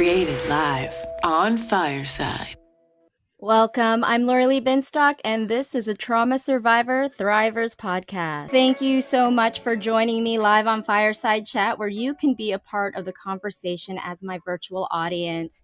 Created live on Fireside. Welcome. I'm Rylee Binstock, and this is a Trauma Survivor Thrivers podcast. Thank you so much for joining me live on Fireside Chat, where you can be a part of the conversation as my virtual audience.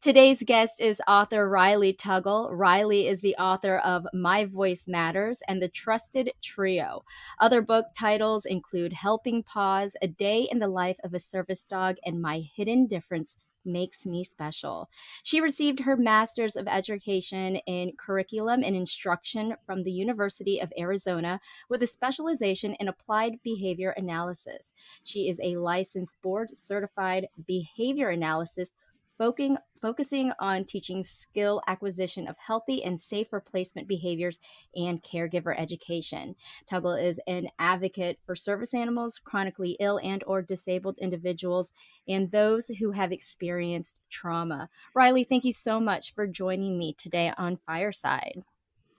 Today's guest is author Rylee Tuggle. Rylee is the author of My Voice Matters and The Trusted Trio. Other book titles include Helping Paws, A Day in the Life of a Service Dog, and My Hidden Difference Makes Me Special. She received her Master's of Education in Curriculum and Instruction from the University of Arizona with a specialization in Applied Behavior Analysis. She is a licensed board-certified behavior analyst focusing on teaching skill acquisition of healthy and safe replacement behaviors and caregiver education. Tuggle is an advocate for service animals, chronically ill and or disabled individuals, and those who have experienced trauma. Rylee, thank you so much for joining me today on Fireside.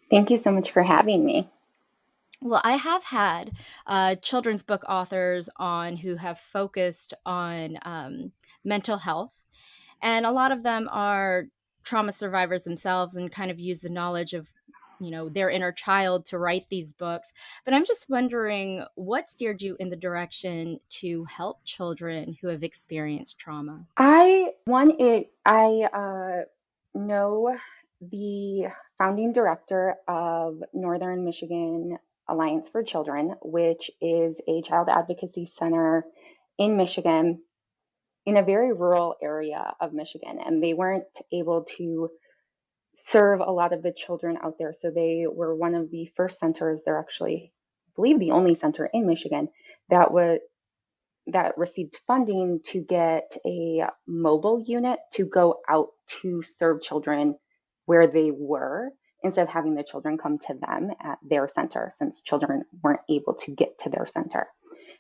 Thank you so much for having me. Well, I have had children's book authors on who have focused on mental health. And a lot of them are trauma survivors themselves and kind of use the knowledge of, their inner child to write these books. But I'm just wondering what steered you in the direction to help children who have experienced trauma? I know the founding director of Northern Michigan Alliance for Children, which is a child advocacy center in Michigan, in a very rural area of Michigan, and they weren't able to serve a lot of the children out there. So they were one of the first centers. They're actually, I believe, the only center in Michigan that received funding to get a mobile unit to go out to serve children where they were, instead of having the children come to them at their center, since children weren't able to get to their center.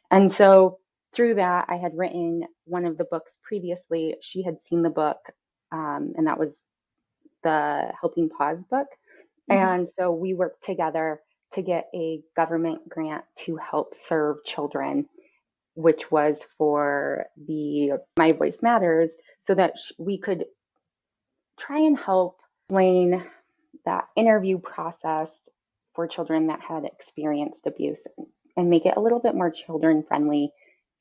And so through that, I had written one of the books previously. She had seen the book, and that was the Helping Paws book. Mm-hmm. And so we worked together to get a government grant to help serve children, which was for the My Voice Matters, so that we could try and help explain that interview process for children that had experienced abuse and make it a little bit more children friendly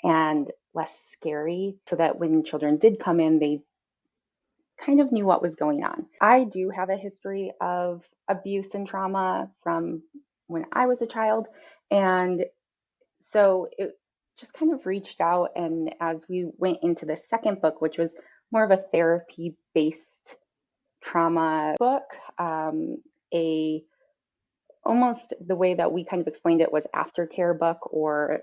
and less scary, so that when children did come in, they kind of knew what was going on. I do have a history of abuse and trauma from when I was a child. And so it just kind of reached out. And as we went into the second book, which was more of a therapy-based trauma book, almost the way that we kind of explained it was aftercare book or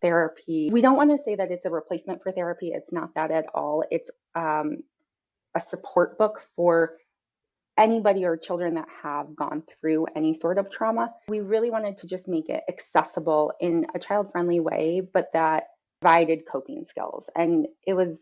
therapy. We don't want to say that it's a replacement for therapy. It's not that at all. It's a support book for anybody or children that have gone through any sort of trauma. We really wanted to just make it accessible in a child-friendly way, but that provided coping skills. And it was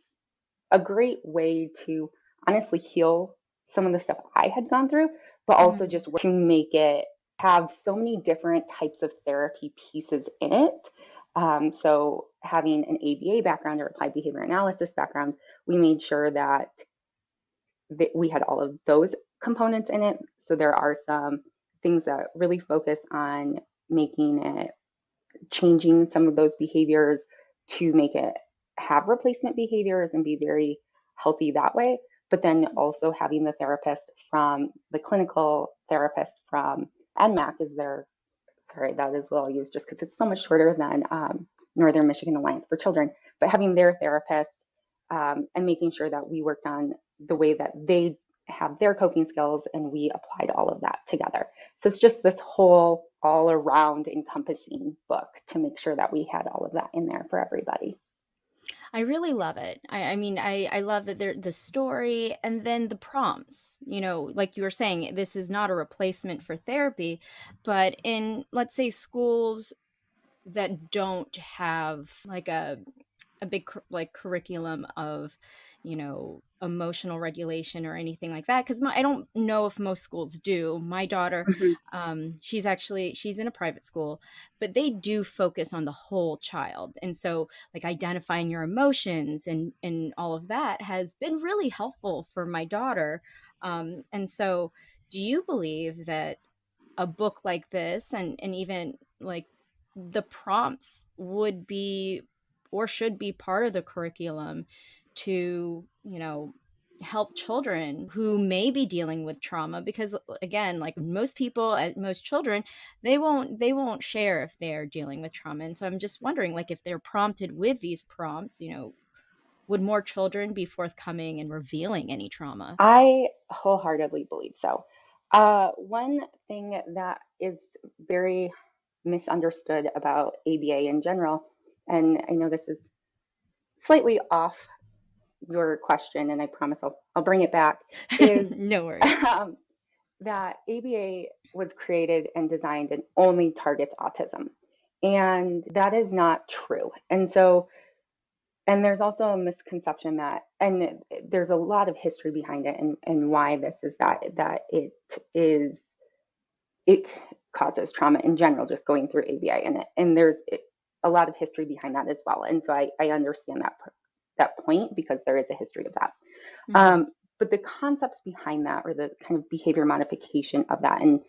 a great way to honestly heal some of the stuff I had gone through, but also just to make it have so many different types of therapy pieces in it. So having an ABA background or applied behavior analysis background, we made sure that we had all of those components in it. So there are some things that really focus on changing some of those behaviors to make it have replacement behaviors and be very healthy that way. But then also having the clinical therapist from NMAC that is what I'll use just because it's so much shorter than Northern Michigan Alliance for Children, but having their therapist and making sure that we worked on the way that they have their coping skills and we applied all of that together. So it's just this whole all around encompassing book to make sure that we had all of that in there for everybody. I really love it. I love that the story and then the prompts, like you were saying, this is not a replacement for therapy, but in, let's say, schools that don't have like a big curriculum of, emotional regulation or anything like that, because I don't know if most schools do. My daughter, Mhm. she's in a private school, but they do focus on the whole child, and so like identifying your emotions and all of that has been really helpful for my daughter. And so do you believe that a book like this and even like the prompts would be or should be part of the curriculum to, help children who may be dealing with trauma? Because again, like most people, most children, they won't share if they're dealing with trauma. And so I'm just wondering, like, if they're prompted with these prompts, would more children be forthcoming and revealing any trauma? I wholeheartedly believe so. One thing that is very misunderstood about ABA in general, and I know this is slightly off your question, and I promise I'll bring it back, is No worries. that ABA was created and designed and only targets autism. And that is not true. And there's also a misconception that, and there's a lot of history behind it and why this is that it causes trauma in general, just going through ABA. And there's a lot of history behind that as well. And so I understand that point because there is a history of that. Mhm. But the concepts behind that, or the kind of behavior modification of that, and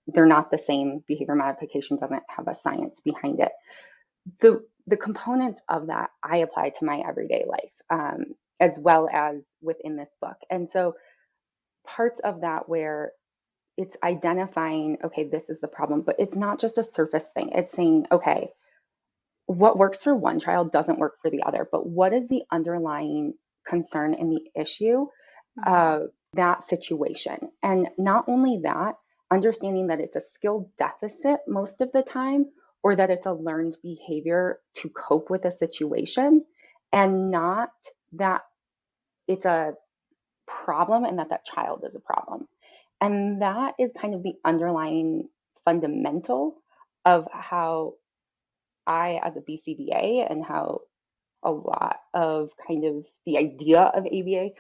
they're not the same. Behavior modification doesn't have a science behind it. The components of that I apply to my everyday life, as well as within this book. And so parts of that where it's identifying, okay, this is the problem, but it's not just a surface thing. It's saying, okay, what works for one child doesn't work for the other, but what is the underlying concern and the issue Mhm. of that situation? And not only that, understanding that it's a skill deficit most of the time, or that it's a learned behavior to cope with a situation, and not that it's a problem and that child is a problem. And that is kind of the underlying fundamental of how I, as a BCBA, and how a lot of kind of the idea of ABA,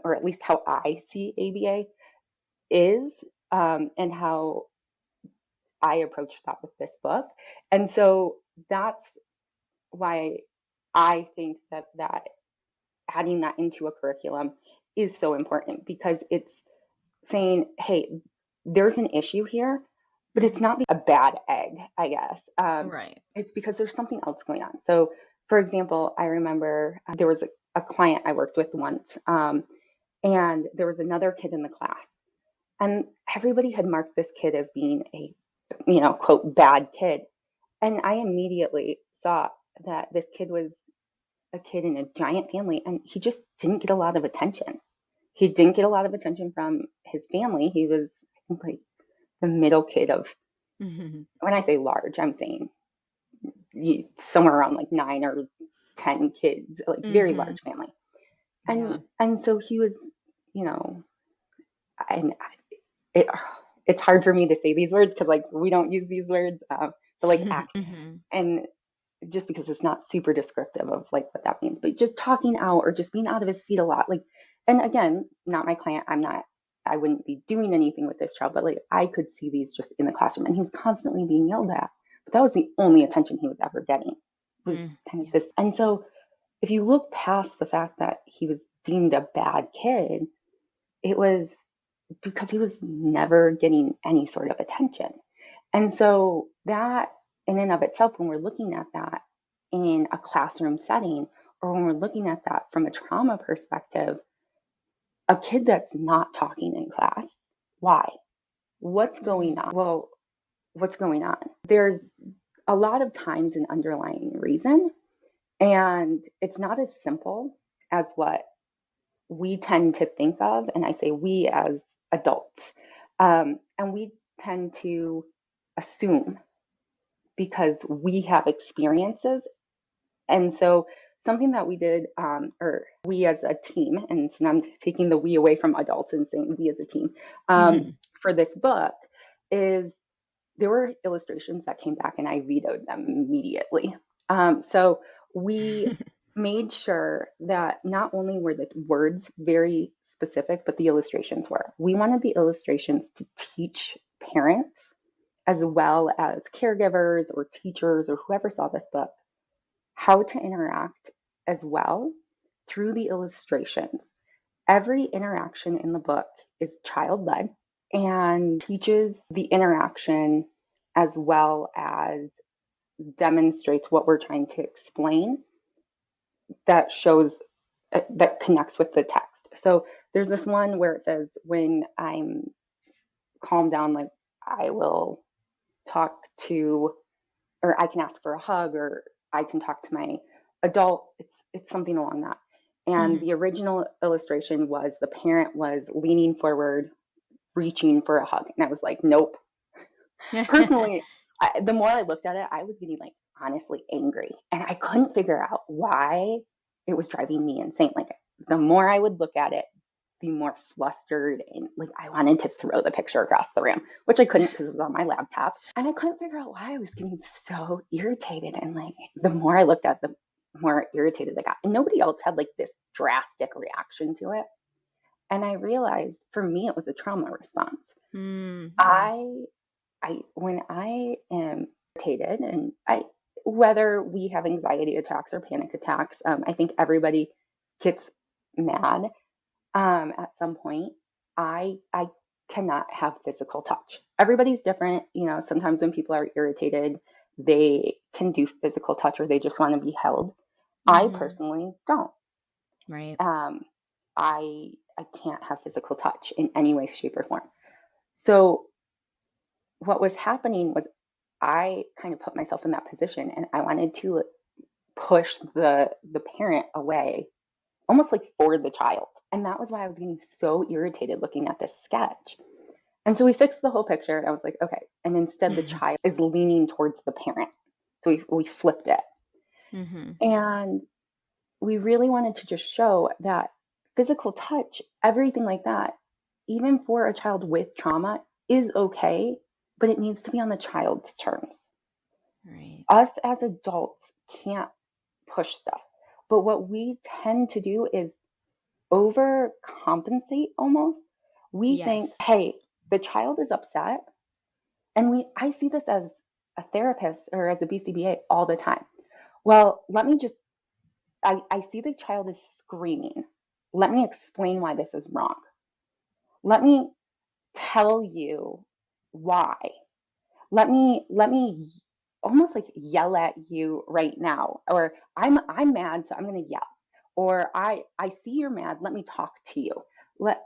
or at least how I see ABA is, and how I approach that with this book. And so that's why I think that adding that into a curriculum is so important, because it's saying, hey, there's an issue here, but it's not a bad egg, I guess. Right. It's because there's something else going on. So, for example, I remember there was a client I worked with once, and there was another kid in the class, and everybody had marked this kid as being a, quote, bad kid. And I immediately saw that this kid was a kid in a giant family, and he just didn't get a lot of attention. He didn't get a lot of attention from his family. He was, I think, like the middle kid of, Mhm. when I say large, I'm saying somewhere around like 9 or 10 kids, like very Mhm. large family. Yeah. And so he was, you know, and it it's hard for me to say these words because like we don't use these words, but like act, Mhm. and just because it's not super descriptive of like what that means, but just talking out or just being out of his seat a lot, like, and again, not my client. I wouldn't be doing anything with this child, but like I could see these just in the classroom, and he was constantly being yelled at, but that was the only attention he was ever getting, was Mm. kind of Yeah. this. And so if you look past the fact that he was deemed a bad kid, it was because he was never getting any sort of attention. And so that in and of itself, when we're looking at that in a classroom setting, or when we're looking at that from a trauma perspective, a kid that's not talking in class, why? What's going Mm. on? Well, what's going on? There's a lot of times an underlying reason, and it's not as simple as what we tend to think of. And I say we as adults, and we tend to assume because we have experiences. And so something that we did, or we as a team, and so I'm taking the we away from adults and saying we as a team, for this book, is there were illustrations that came back and I vetoed them immediately. So we made sure that not only were the words very specific, but the illustrations were. We wanted the illustrations to teach parents as well as caregivers or teachers or whoever saw this book how to interact as well through the illustrations. Every interaction in the book is child-led and teaches the interaction as well as demonstrates what we're trying to explain that shows that connects with the text. So there's this one where it says, when I'm calmed down, like I will talk to, or I can ask for a hug, or I can talk to my adult. It's something along that. And the original illustration was the parent was leaning forward, reaching for a hug. And I was like, nope. Personally, the more I looked at it, I was getting like honestly angry. And I couldn't figure out why it was driving me insane. Like the more I would look at it, the more flustered and like I wanted to throw the picture across the room, which I couldn't because it was on my laptop. And I couldn't figure out why I was getting so irritated. And like the more I looked at it, the more irritated I got. And nobody else had like this drastic reaction to it. And I realized for me, it was a trauma response. When I am irritated, and whether we have anxiety attacks or panic attacks, I think everybody gets mad at some point. I cannot have physical touch. Everybody's different. You know, sometimes when people are irritated, they can do physical touch or they just want to be held. I personally don't. Right. I can't have physical touch in any way, shape, or form. So what was happening was I kind of put myself in that position and I wanted to push the parent away, almost like for the child. And that was why I was getting so irritated looking at this sketch. And so we fixed the whole picture. And I was like, okay. And instead the child is leaning towards the parent. So we flipped it. And we really wanted to just show that physical touch, everything like that, even for a child with trauma, is okay, but it needs to be on the child's terms. Right. Us as adults can't push stuff. But what we tend to do is overcompensate almost. We think, hey, the child is upset. And I see this as a therapist or as a BCBA all the time. Well, I see the child is screaming. Let me explain why this is wrong. Let me tell you why. Let me almost like yell at you right now. Or I'm mad, so I'm going to yell. Or I see you're mad. Let me talk to you.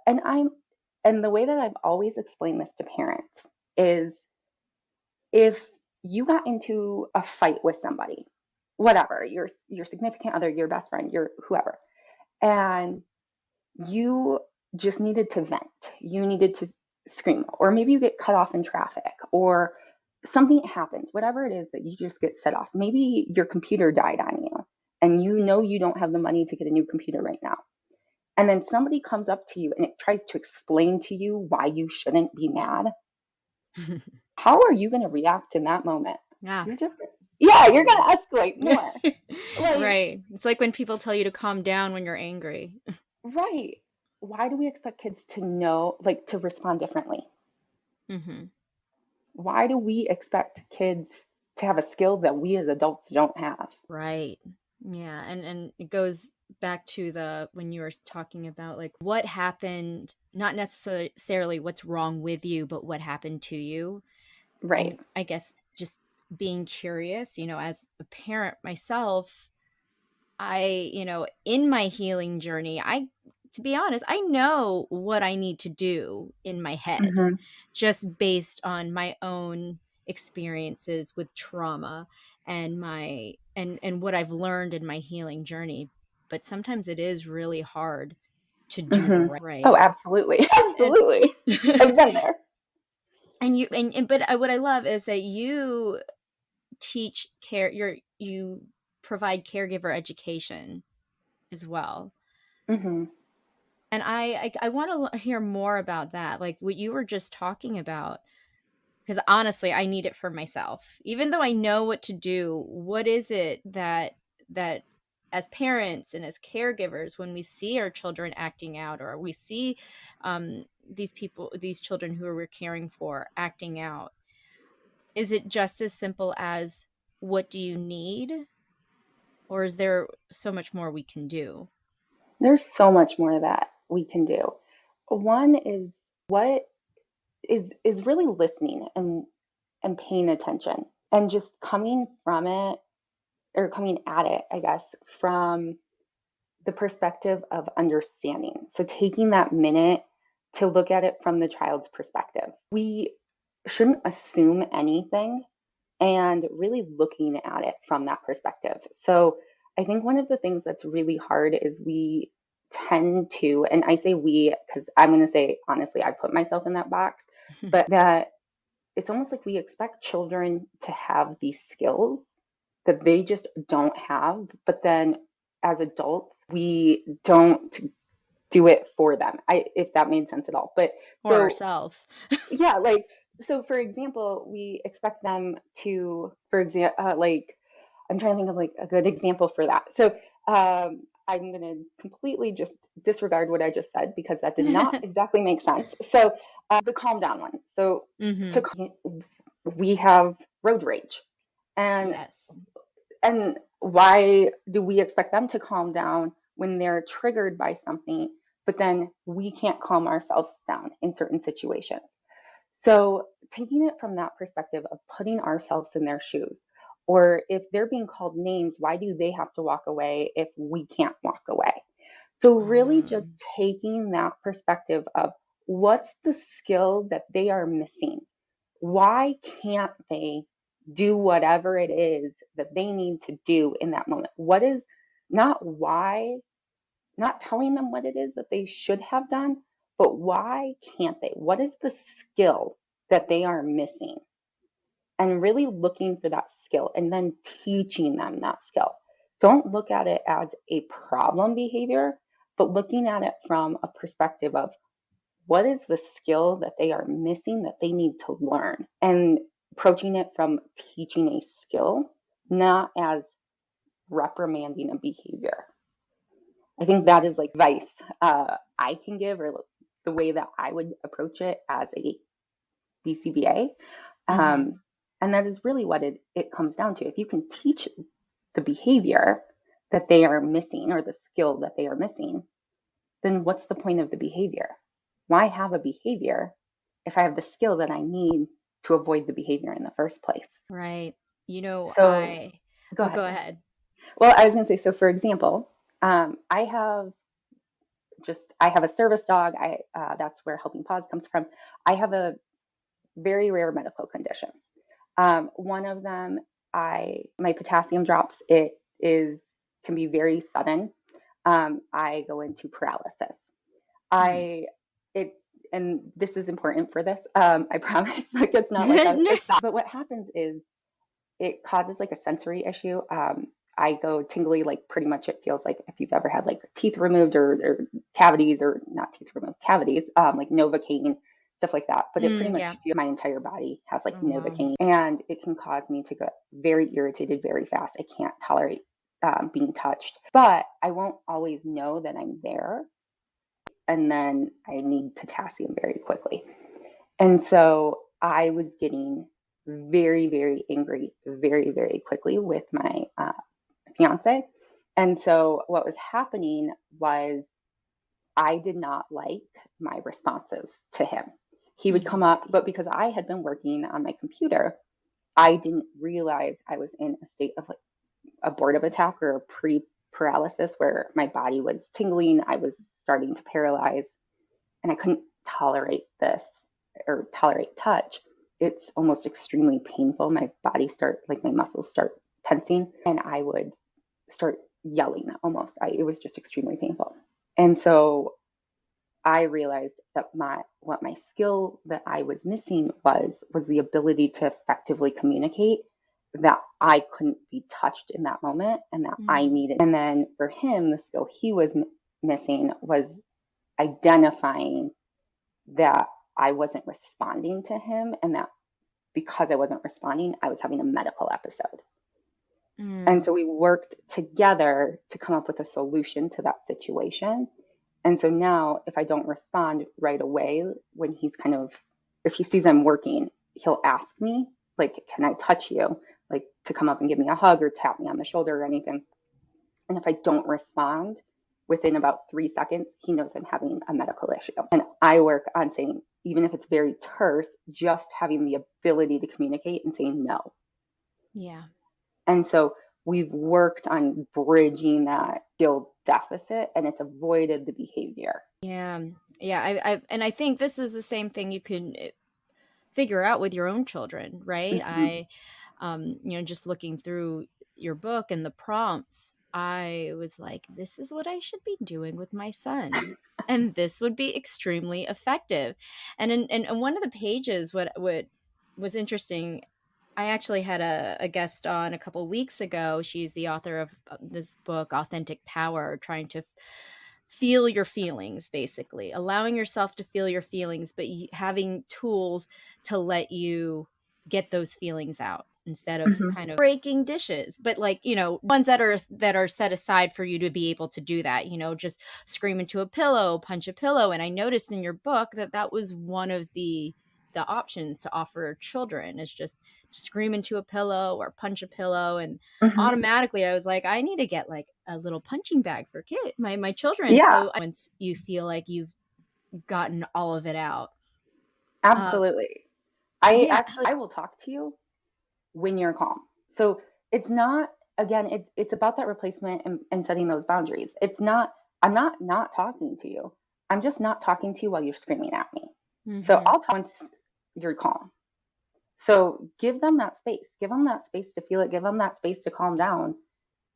And the way that I've always explained this to parents is, if you got into a fight with somebody, whatever, your significant other, your best friend, your whoever, and you just needed to vent, you needed to scream, or maybe you get cut off in traffic, or something happens, whatever it is that you just get set off. Maybe your computer died on you and you know you don't have the money to get a new computer right now. And then somebody comes up to you and it tries to explain to you why you shouldn't be mad. How are you going to react in that moment? Yeah. You're going to escalate more. Right. It's like when people tell you to calm down when you're angry. Right. Why do we expect kids to know, like, to respond differently? Why do we expect kids to have a skill that we as adults don't have? Right. Yeah. And it goes back to when you were talking about like what happened, not necessarily what's wrong with you, but what happened to you. Right. And I guess just being curious, as a parent myself, in my healing journey, to be honest, I know what I need to do in my head, just based on my own experiences with trauma and and what I've learned in my healing journey. But sometimes it is really hard to do the right. Oh, absolutely. Absolutely. I've been there. But what I love is that you teach you provide caregiver education as well. And I want to hear more about that, like what you were just talking about, because honestly, I need it for myself. Even though I know what to do, what is it that as parents and as caregivers, when we see our children acting out, or we see these children who we're caring for acting out, is it just as simple as, what do you need? Or is there so much more we can do? There's so much more that we can do. One is what is really listening and paying attention and just coming from it, or coming at it, I guess, from the perspective of understanding. So taking that minute to look at it from the child's perspective. We shouldn't assume anything, and really looking at it from that perspective. So I think one of the things that's really hard is we tend to, and I say we because I'm going to say, honestly, I put myself in that box, but that it's almost like we expect children to have these skills that they just don't have. But then as adults, we don't do it for them. If that made sense at all. But or ourselves. Yeah, like, so for example, we expect them to, for example, like, I'm trying to think of like a good example for that. So I'm going to completely just disregard what I just said because that did not exactly make sense. So the calm down one. So we have road rage, and yes. And why do we expect them to calm down when they're triggered by something, but then we can't calm ourselves down in certain situations? So taking it from that perspective of putting ourselves in their shoes, or if they're being called names, why do they have to walk away if we can't walk away? So really just taking that perspective of what's the skill that they are missing? Why can't they do whatever it is that they need to do in that moment? What is, not why, not telling them what it is that they should have done, but why can't they? What is the skill that they are missing? And really looking for that skill and then teaching them that skill. Don't look at it as a problem behavior, but looking at it from a perspective of what is the skill that they are missing that they need to learn, and approaching it from teaching a skill, not as reprimanding a behavior. I think that is like advice I can give, or the way that I would approach it as a BCBA. And that is really what it comes down to. If you can teach the behavior that they are missing, or the skill that they are missing, then what's the point of the behavior? Why have a behavior if I have the skill that I need to avoid the behavior in the first place? Right. You know, So go ahead. Well, I was going to say, so for example, I have a service dog. That's where Helping Paws comes from. I have a very rare medical condition. One of them, my potassium drops. Can be very sudden. I go into paralysis. And this is important for this. I promise, like, it's not like it's not. But what happens is it causes like a sensory issue. I go tingly, like pretty much it feels like if you've ever had like teeth removed, or cavities, or not teeth removed, cavities, like Novocaine, stuff like that. But it pretty much feels my entire body has like Novocaine, and it can cause me to get very irritated very fast. I can't tolerate being touched, but I won't always know that I'm there. And then I need potassium very quickly. And so I was getting very, very angry very, very quickly with my fiance. And so what was happening was I did not like my responses to him. He would come up, but because I had been working on my computer, I didn't realize I was in a state of like abortive attack, or pre-paralysis, where my body was tingling. I was starting to paralyze, and I couldn't tolerate this, or tolerate touch. It's almost extremely painful. My muscles start tensing, and I would start yelling almost. It was just extremely painful. And so I realized that what my skill that I was missing was the ability to effectively communicate that I couldn't be touched in that moment, and that I needed. And then for him, the skill he was missing was identifying that I wasn't responding to him, and that because I wasn't responding, I was having a medical episode. And so we worked together to come up with a solution to that situation. And so now if I don't respond right away, when he's if he sees I'm working, he'll ask me, like, can I touch you? Like, to come up and give me a hug or tap me on the shoulder or anything. And if I don't respond within about 3 seconds, he knows I'm having a medical issue. And I work on saying, even if it's very terse, just having the ability to communicate and saying no. Yeah. And so we've worked on bridging that skill deficit, and it's avoided the behavior. Yeah. Yeah. I think this is the same thing you can figure out with your own children, right? Mm-hmm. Just looking through your book and the prompts, I was like, this is what I should be doing with my son. And this would be extremely effective. And in one of the pages, what was interesting, I actually had a guest on a couple weeks ago. She's the author of this book, Authentic Power, trying to feel your feelings, basically allowing yourself to feel your feelings, but having tools to let you get those feelings out instead of kind of breaking dishes, but ones that are set aside for you to be able to do that, just scream into a pillow, punch a pillow. And I noticed in your book that was one of the options to offer children, is just to scream into a pillow or punch a pillow. And automatically I was like, I need to get like a little punching bag for my children. Yeah. So once you feel like you've gotten all of it out. Absolutely. I will talk to you when you're calm. So it's not, again, it's about that replacement and setting those boundaries. It's not, I'm not talking to you. I'm just not talking to you while you're screaming at me. So I'll talk once you're calm. So give them that space. Give them that space to feel it. Give them that space to calm down.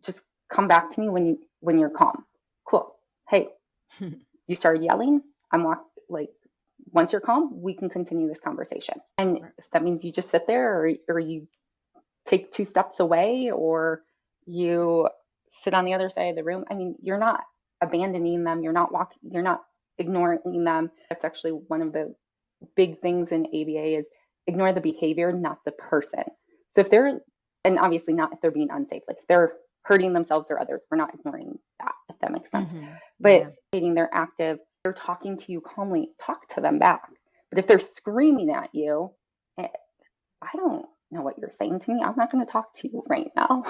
Just come back to me when you're calm. Cool. Hey, you started yelling. Once you're calm, we can continue this conversation. And if that means you just sit there, or you take 2 steps away, or you sit on the other side of the room, I mean, you're not abandoning them. You're not ignoring them. That's actually one of the big things in ABA, is ignore the behavior, not the person. So and obviously not if they're being unsafe, like if they're hurting themselves or others, we're not ignoring that, if that makes sense. But they're active, they're talking to you calmly, talk to them back. But if they're screaming at you, I don't know what you're saying to me. I'm not going to talk to you right now.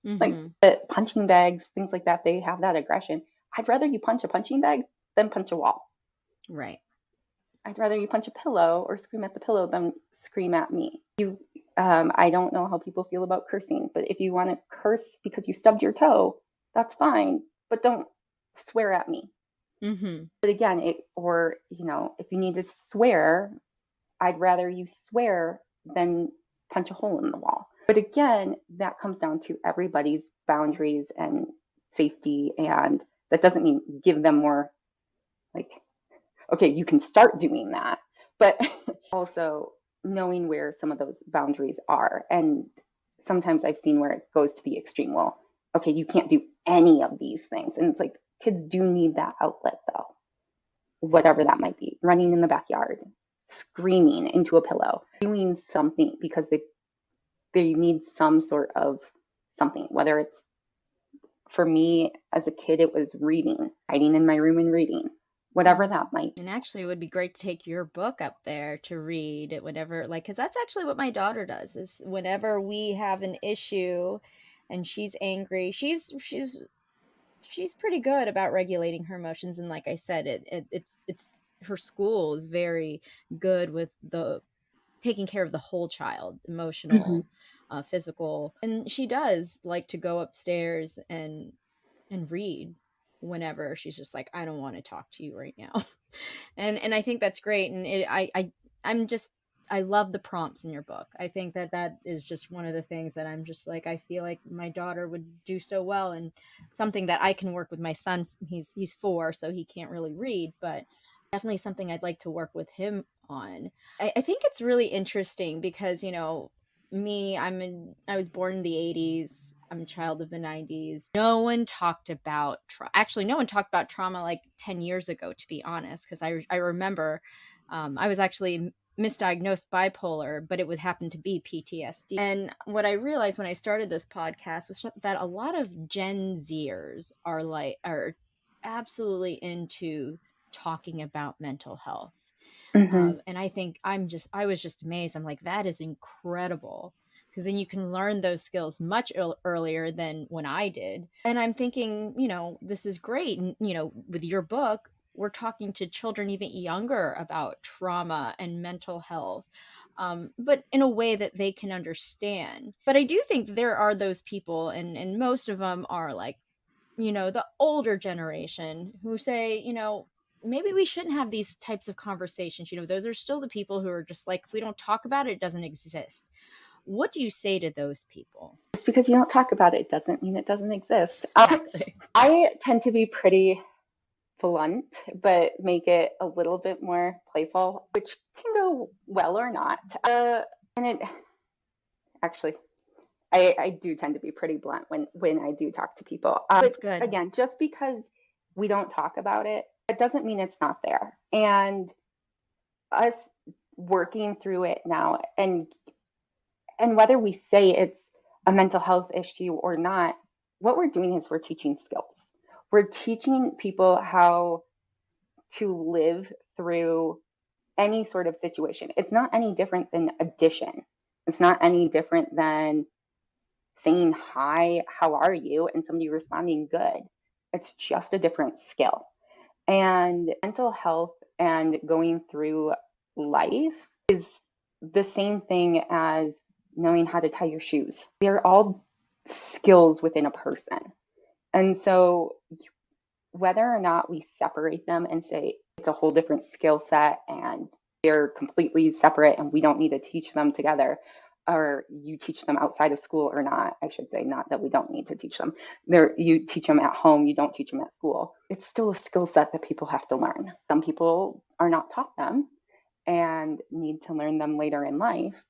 Like the punching bags, things like that, they have that aggression. I'd rather you punch a punching bag than punch a wall. Right. I'd rather you punch a pillow or scream at the pillow than scream at me. I don't know how people feel about cursing, but if you want to curse because you stubbed your toe, that's fine, but don't swear at me. But again, if you need to swear, I'd rather you swear than punch a hole in the wall. But again, that comes down to everybody's boundaries and safety, and that doesn't mean give them more, like, okay, you can start doing that, but also knowing where some of those boundaries are. And sometimes I've seen where it goes to the extreme. Well, okay, you can't do any of these things. And it's like, kids do need that outlet though, whatever that might be. Running in the backyard, screaming into a pillow, doing something because they need some sort of something, whether it's, for me as a kid, it was reading, hiding in my room and reading, whatever that might be. And actually it would be great to take your book up there to read it whenever, because that's actually what my daughter does, is whenever we have an issue and she's angry, she's pretty good about regulating her emotions. And like I said, it's her school is very good with the taking care of the whole child, emotional, physical. And she does like to go upstairs and read whenever she's just like, I don't want to talk to you right now. and I think that's great. And I love the prompts in your book. I think that is just one of the things that I'm just like, I feel like my daughter would do so well, and something that I can work with my son. He's 4, so he can't really read, but definitely something I'd like to work with him on. I think it's really interesting because, me, I was born in the 80s. I'm a child of the 90s. No one talked about trauma like 10 years ago, to be honest, because I remember I was actually misdiagnosed bipolar, but it would happen to be PTSD. And what I realized when I started this podcast was that a lot of Gen Zers are absolutely into talking about mental health. And I think I was just amazed. I'm like, that is incredible. Because then you can learn those skills much earlier than when I did. And I'm thinking, this is great. And, with your book, we're talking to children even younger about trauma and mental health, but in a way that they can understand. But I do think there are those people, and most of them are like, the older generation who say, maybe we shouldn't have these types of conversations. Those are still the people who are just like, if we don't talk about it, it doesn't exist. What do you say to those people? Just because you don't talk about it doesn't mean it doesn't exist. Exactly. I tend to be pretty blunt, but make it a little bit more playful, which can go well or not. And it actually, I do tend to be pretty blunt when I do talk to people. That's But good. again, just because we don't talk about it, it doesn't mean it's not there. And us working through it now, and whether we say it's a mental health issue or not, what we're doing is we're teaching skills. We're teaching people how to live through any sort of situation. It's not any different than addition. It's not any different than saying hi, how are you, and somebody responding good. It's just a different skill. And mental health and going through life is the same thing as knowing how to tie your shoes. They're all skills within a person. And so whether or not we separate them and say it's a whole different skill set and they're completely separate and we don't need to teach them together, or you teach them outside of school or not, I should say, not that we don't need to teach them. You teach them at home, you don't teach them at school. It's still a skill set that people have to learn. Some people are not taught them and need to learn them later in life.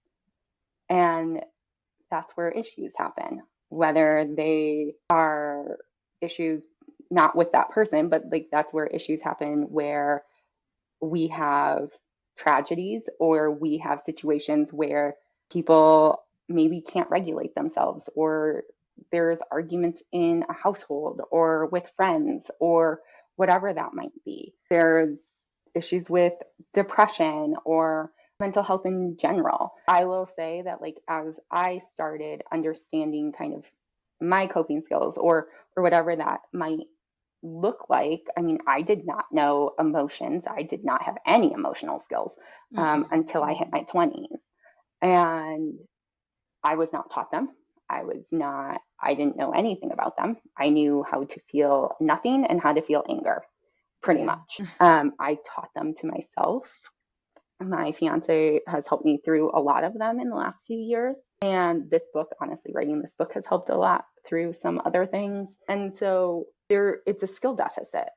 And that's where issues happen, whether they are issues not with that person, but like that's where issues happen, where we have tragedies or we have situations where people maybe can't regulate themselves, or there's arguments in a household or with friends or whatever that might be. There's issues with depression or mental health in general. I will say that like as I started understanding kind of my coping skills or whatever that might look like, I mean, I did not know emotions. I did not have any emotional skills until I hit my 20s. And I was not taught them. I didn't know anything about them. I knew how to feel nothing and how to feel anger, pretty much. I taught them to myself. My fiance has helped me through a lot of them in the last few years. And this book, honestly, writing this book has helped a lot through some other things. And so it's a skill deficit.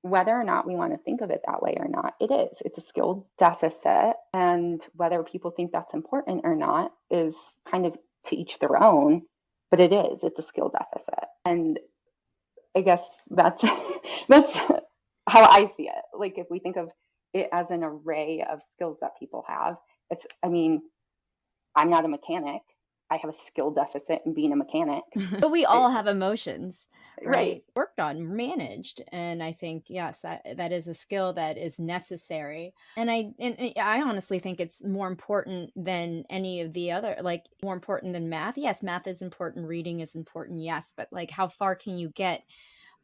Whether or not we want to think of it that way or not, it is. It's a skill deficit. And whether people think that's important or not is kind of to each their own, but it is. It's a skill deficit. And I guess that's that's how I see it. Like if we think of it as an array of skills that people have, I'm not a mechanic. I have a skill deficit in being a mechanic. But we all have emotions, Right. Worked on, managed. And I think, yes, that is a skill that is necessary. And I honestly think it's more important than any of the other, like more important than math. Yes, math is important. Reading is important. Yes. But like, how far can you get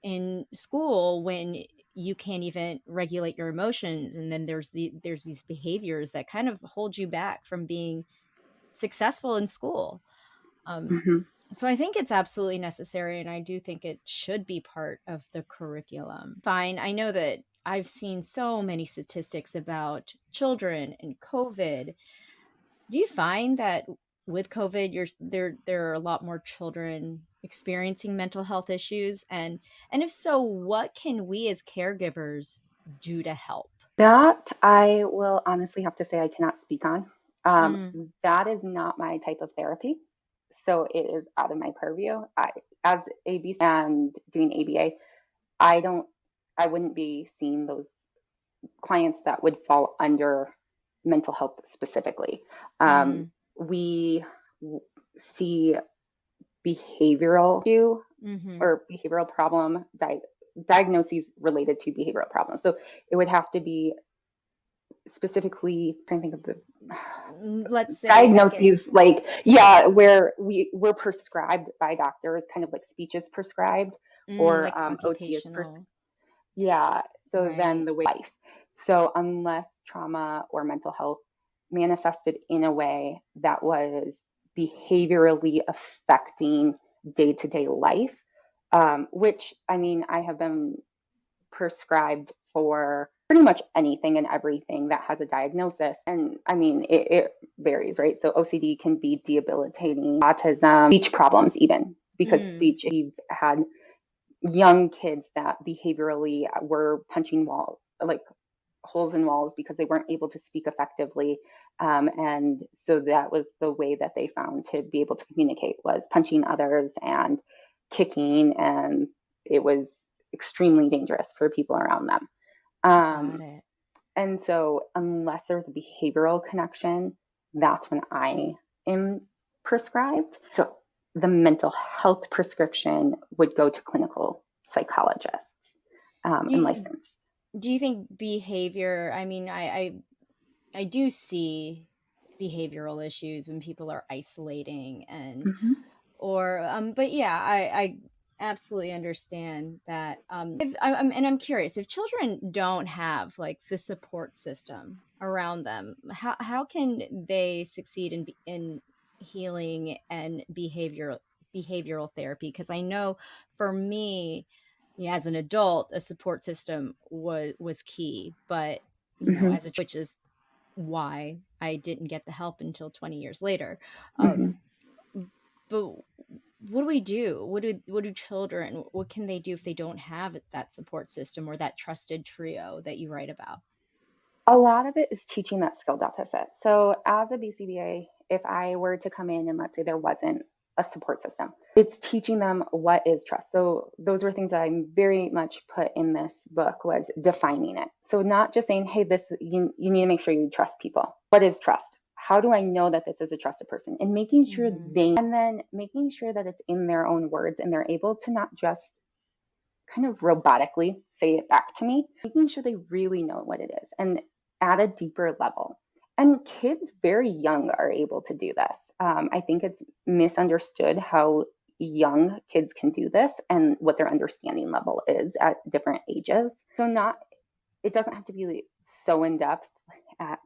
in school when you can't even regulate your emotions? And then there's these behaviors that kind of hold you back from being successful in school. So I think it's absolutely necessary, and I do think it should be part of the curriculum. Fine, I know that I've seen so many statistics about children and COVID. Do you find that with COVID, there are a lot more children experiencing mental health issues, and if so, what can we as caregivers do to help? That I will honestly have to say I cannot speak on. That is not my type of therapy. So it is out of my purview. As ABC and doing ABA, I wouldn't be seeing those clients that would fall under mental health specifically. Mm. We see behavioral issue Mm-hmm. or behavioral problem diagnoses related to behavioral problems. So it would have to be specifically, trying to think of the Let's say diagnoses, like, yeah, where we're prescribed by doctors, kind of like speech is prescribed, or like OT is prescribed. occupational. Yeah. So then Right. the way life. So unless trauma or mental health manifested in a way that was behaviorally affecting day-to-day life, which, I mean, I have been prescribed for pretty much anything and everything that has a diagnosis. And I mean, it varies, right? So OCD can be debilitating, autism, speech problems, even because speech, we've had young kids that behaviorally were punching walls, like holes in walls, because they weren't able to speak effectively. And so that was the way that they found to be able to communicate, was punching others and kicking. And it was extremely dangerous for people around them. Got it. And so unless there's a behavioral connection, that's when I am prescribed. So the mental health prescription would go to clinical psychologists and licensed. Do you think behavior, I mean, I do see behavioral issues when people are isolating and but yeah, I absolutely understand that. I'm curious, if children don't have like the support system around them, how can they succeed in healing and behavioral therapy? Because I know for me, as an adult, a support system was key, but as a which is why I didn't get the help until 20 years later. But what do we do? What do children, what can they do if they don't have that support system or that trusted trio that you write about? A lot of it is teaching that skill deficit. So as a BCBA, if I were to come in and let's say there wasn't a support system, it's teaching them what is trust. So those were things that I very much put in this book, was defining it. So not just saying, hey, this, you need to make sure you trust people. What is trust? How do I know that this is a trusted person? And making sure and then making sure that it's in their own words and they're able to not just kind of robotically say it back to me, making sure they really know what it is and at a deeper level. And kids very young are able to do this. I think it's misunderstood how young kids can do this and what their understanding level is at different ages. So it doesn't have to be so in depth at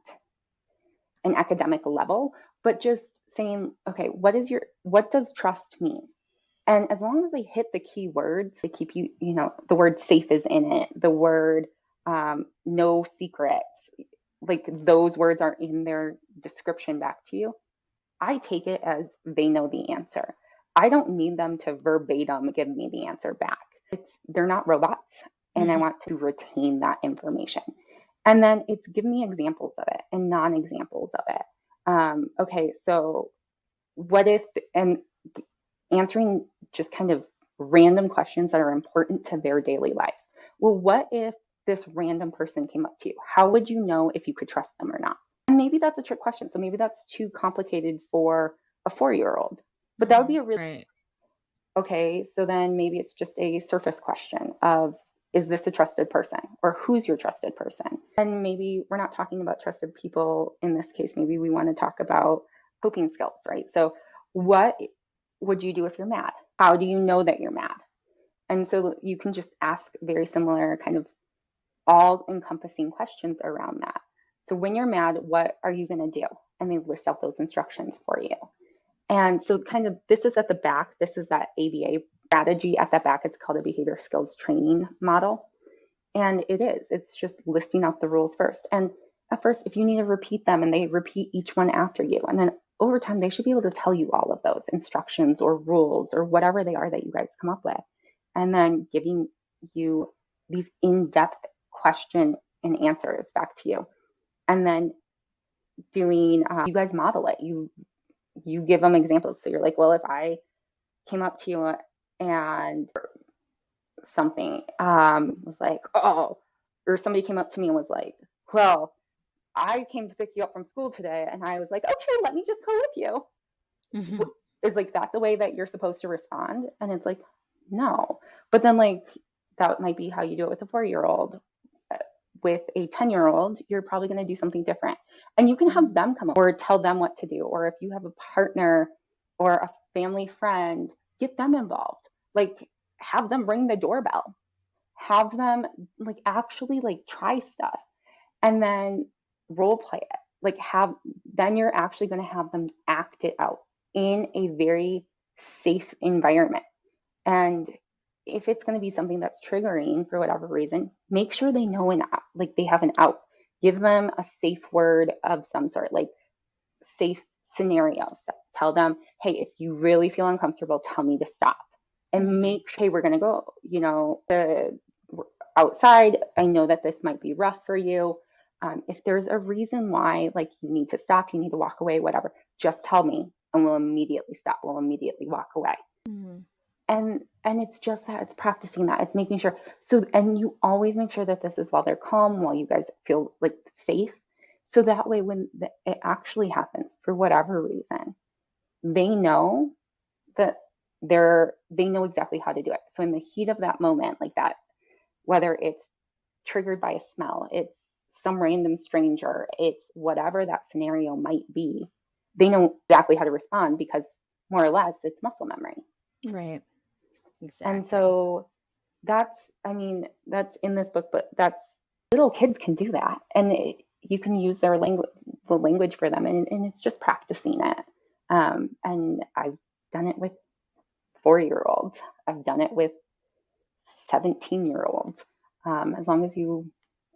an academic level, but just saying, okay, what does trust mean? And as long as they hit the key words, they keep the word safe is in it, the word no secrets, like those words are in their description back to you. I take it as they know the answer. I don't need them to verbatim give me the answer back. They're not robots, and I want to retain that information. And then it's give me examples of it and non-examples of it. Okay, so what if, and answering just kind of random questions that are important to their daily lives. Well, what if this random person came up to you? How would you know if you could trust them or not? And maybe that's a trick question. So maybe that's too complicated for a 4-year-old. But that would be a really okay. So then maybe it's just a surface question of, is this a trusted person, or who's your trusted person? And maybe we're not talking about trusted people in this case. Maybe we want to talk about coping skills, right? So what would you do if you're mad? How do you know that you're mad? And so you can just ask very similar kind of all encompassing questions around that. So when you're mad, what are you going to do? And they list out those instructions for you. And so kind of this is at the back. This is that ABA strategy at the back. It's called a behavior skills training model. And it's just listing out the rules first. And at first, if you need to repeat them, and they repeat each one after you, and then over time, they should be able to tell you all of those instructions or rules or whatever they are that you guys come up with. And then giving you these in-depth question and answers back to you. And then doing, you guys model it. You give them examples. So you're like, well, if I came up to you and something was like, oh, or somebody came up to me and was like, well, I came to pick you up from school today, and I was like, okay, let me just go with you. Mm-hmm. Is like that the way that you're supposed to respond? And it's like, no. But then like that might be how you do it with a 4-year-old. With a 10-year-old, you're probably going to do something different. And you can have them come or tell them what to do. Or if you have a partner or a family friend, get them involved. Like have them ring the doorbell. Have them like actually like try stuff and then role play it. Like then you're actually going to have them act it out in a very safe environment. And if it's going to be something that's triggering for whatever reason, make sure they know like they have an out. Give them a safe word of some sort, like safe scenarios. Tell them, hey, if you really feel uncomfortable, tell me to stop. And make sure, hey, we're going to go, outside. I know that this might be rough for you. If there's a reason why, like you need to stop, you need to walk away, whatever, just tell me and we'll immediately stop. We'll immediately walk away. Mm-hmm. And it's just that it's practicing that. It's making sure. So, and you always make sure that this is while they're calm, while you guys feel like safe. So that way, when it actually happens for whatever reason, they know that they know exactly how to do it. So in the heat of that moment, like that, whether it's triggered by a smell, it's some random stranger, it's whatever that scenario might be, they know exactly how to respond because more or less it's muscle memory. Right. Exactly. And so that's in this book, but little kids can do that. And you can use the language for them. And it's just practicing it. And I've done it with 4-year-olds. I've done it with 17-year-olds. As long as you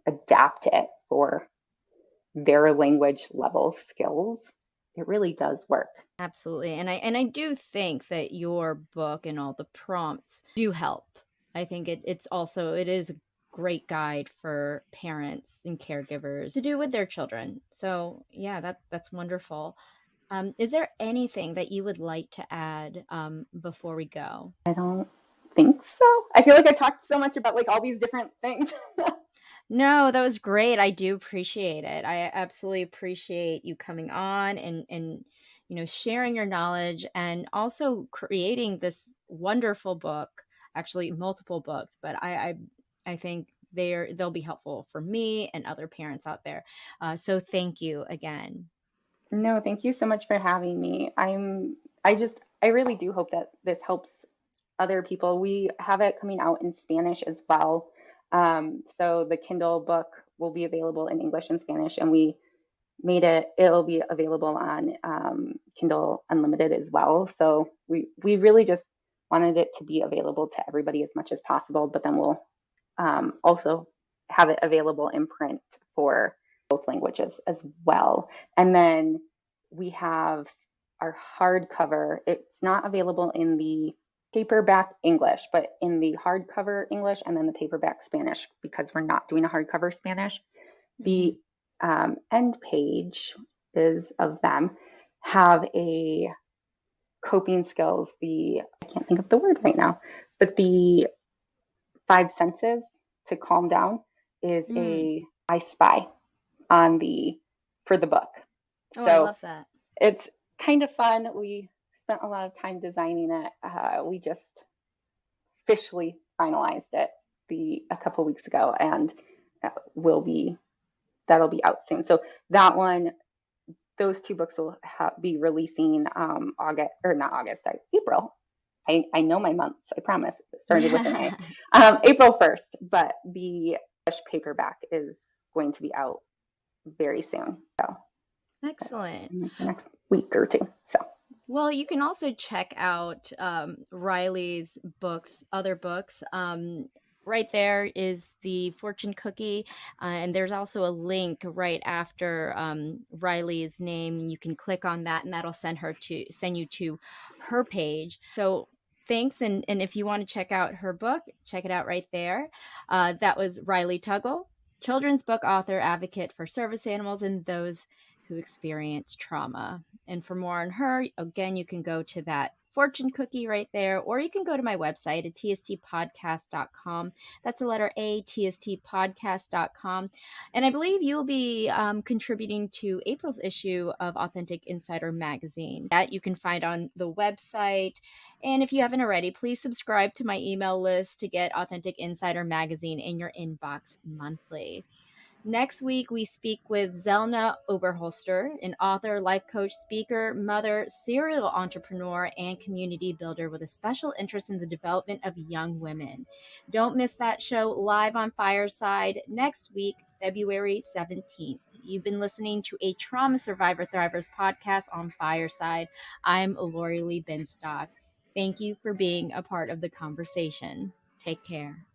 adapt it for their language level skills, it really does work. Absolutely. And I do think that your book and all the prompts do help. I think it is a great guide for parents and caregivers to do with their children. So yeah, that's wonderful. Is there anything that you would like to add before we go? I don't think so. I feel like I talked so much about like all these different things. No, that was great. I do appreciate it. I absolutely appreciate you coming on and sharing your knowledge and also creating this wonderful book, actually multiple books, but I think they'll be helpful for me and other parents out there. So thank you again. No, thank you so much for having me. I really do hope that this helps other people. We have it coming out in Spanish as well. So the Kindle book will be available in English and Spanish, and it'll be available on Kindle Unlimited as well. So we really just wanted it to be available to everybody as much as possible, but then we'll also have it available in print for both languages as well. And then we have our hardcover. It's not available in the paperback English, but in the hardcover English and then the paperback Spanish, because we're not doing a hardcover Spanish. The end page of them have a coping skills. I can't think of the word right now, but the 5 senses to calm down is I spy for the book. Oh, so I love that. It's kind of fun. We spent a lot of time designing it. We just officially finalized it a couple weeks ago, and that'll be out soon. So those 2 books will be releasing April. I know my months, I promise. It started with an A. April 1st, but the paperback is going to be out very soon. So excellent. Next week or 2. So. Well, you can also check out Rylee's other books. Right there is the fortune cookie, and there's also a link right after Rylee's name. You can click on that, and that'll send you to her page. So thanks, and if you want to check out her book, check it out right there. That was Rylee Tuggle, children's book author, advocate for service animals and those who experience trauma. And for more on her, again, you can go to that fortune cookie right there, or you can go to my website at tstpodcast.com. That's the letter A, tstpodcast.com. And I believe you will be contributing to April's issue of Authentic Insider magazine that you can find on the website. And if you haven't already, please subscribe to my email list to get Authentic Insider magazine in your inbox monthly. Next week, we speak with Zelna Oberholster, an author, life coach, speaker, mother, serial entrepreneur, and community builder with a special interest in the development of young women. Don't miss that show live on Fireside next week, February 17th. You've been listening to a Trauma Survivor Thrivers podcast on Fireside. I'm Lori Lee Binstock. Thank you for being a part of the conversation. Take care.